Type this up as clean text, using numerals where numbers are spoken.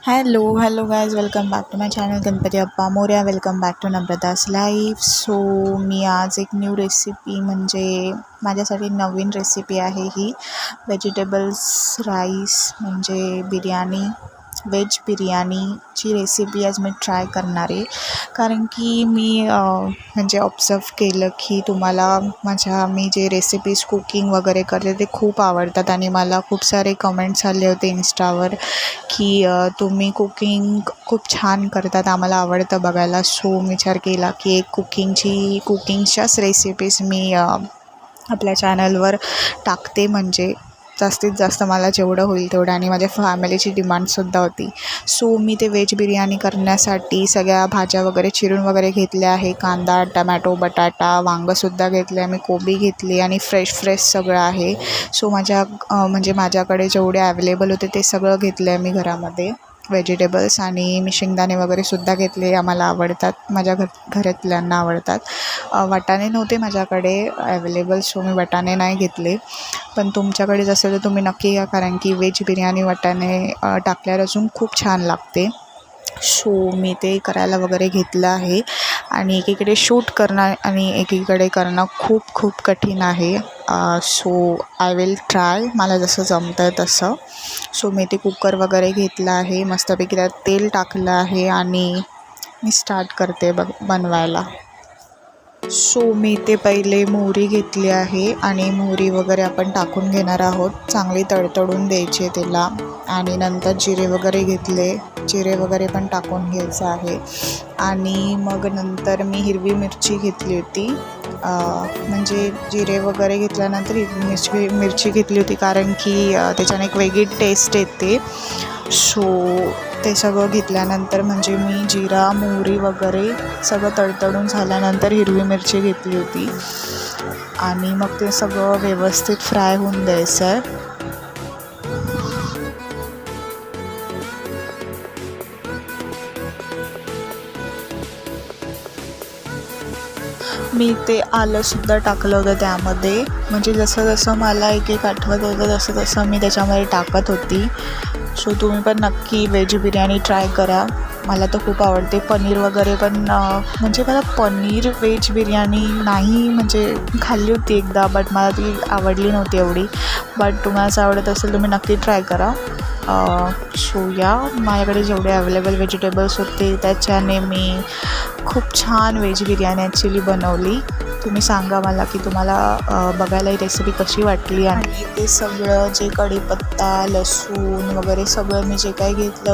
Hello guys, welcome back to my channel Ganpati Appa Morya. Welcome back to Namrata's life. So मी आज एक new recipe म्हणजे माझ्यासाठी नवीन रेसिपी आहे ही व्हेजिटेबल्स राईस म्हणजे बिर्याणी, व्हेज बिर्याणीची रेसिपी आज मी ट्राय करणार आहे. कारण की मी म्हणजे ऑब्झर्व केलं की तुम्हाला मी जे रेसिपीज कुकिंग वगैरे करते ते खूप आवडतात आणि मला खूप सारे कमेंट्स आले होते इंस्टावर की तुम्ही कुकिंग खूप छान करतात, आम्हाला आवडतं बघायला. सो विचार केला की एक कुकिंगच्याच रेसिपीज मी आपल्या चॅनलवर टाकते, म्हणजे जास्तीत जास्त मला जेवढं होईल तेवढं. आणि माझ्या फॅमिलीची डिमांडसुद्धा होती. सो मी ते व्हेज बिर्याणी करण्यासाठी सगळ्या भाज्या वगैरे चिरून वगैरे घेतल्या आहे. कांदा, टमॅटो, बटाटा, वांगंसुद्धा घेतले आहे मी, कोबी घेतली आणि फ्रेश सगळं आहे. सो माझ्याकडे जेवढे अवेलेबल होते ते सगळं घेतलं आहे मी घरामध्ये व्हेजिटेबल्स. आणि मी शेंगदाणे वगैरेसुद्धा घेतले, आम्हाला आवडतात, माझ्या घरातल्यांना आवडतात. वाटाणे नव्हते माझ्याकडे अवेलेबल, सो मी वाटाणे नाही घेतले. पण तुमच्याकडे असेल तर तुम्ही नक्की घ्या, कारण की व्हेज बिर्याणी वाटाणे टाकल्यावर अजून खूप छान लागते. सो मी ते करायला वगैरे घेतलं आहे. आणि एकीकडे शूट करणं आणि एकीकडे करणं खूप कठीण आहे. सो आय विल ट्राय, मला जसं जमतं तसं. सो मी ते कुकर वगैरे घेतलं आहे, मस्तपैकी त्यात तेल टाकलं आहे आणि मी स्टार्ट करते बनवायला. सो मी ते पहिले मोहरी घेतली आहे आणि मोहरी वगैरे आपण टाकून घेणार आहोत, चांगली तडतडून द्यायची त्याला. आणि नंतर जिरे वगैरे घेतले, जिरे वगैरे पण टाकून घ्यायचं आहे. आणि मग नंतर मी हिरवी मिरची घेतली होती, म्हणजे जिरे वगैरे घेतल्यानंतर हिरवी मिरची घेतली होती, कारण की त्याच्याने एक वेगळी टेस्ट येते. सो ते सगळं घेतल्यानंतर म्हणजे मी जिरा मोहरी वगैरे सगळं तडतडून झाल्यानंतर हिरवी मिरची घेतली होती. आणि मग ते सगळं व्यवस्थित फ्राय होऊन द्यायचं आहे. मी ते आलंसुद्धा टाकलं होतं त्यामध्ये, म्हणजे जसं मला एक आठवत होतं तसं मी त्याच्यामध्ये टाकत होती. सो तुम्ही पण नक्की व्हेज बिर्याणी ट्राय करा, मला तर खूप आवडते. पनीर वगैरे पण म्हणजे मला पनीर व्हेज बिर्याणी नाही, म्हणजे खाल्ली होती एकदा, बट मला ती आवडली नव्हती एवढी. बट तुम्हाला आवडत असेल तुम्ही नक्की ट्राय करा. सो माझ्याकडे जेवढे अवेलेबल व्हेजिटेबल्स होते त्याच्याने मी खूप छान व्हेज बिर्याणी ॲक्च्युली बनवली. तुम्ही सांगा मला की तुम्हाला बघायला ही रेसिपी कशी वाटली. आणि ते सगळं जे कढीपत्ता, लसूण वगैरे सगळं मी जे काही घेतलं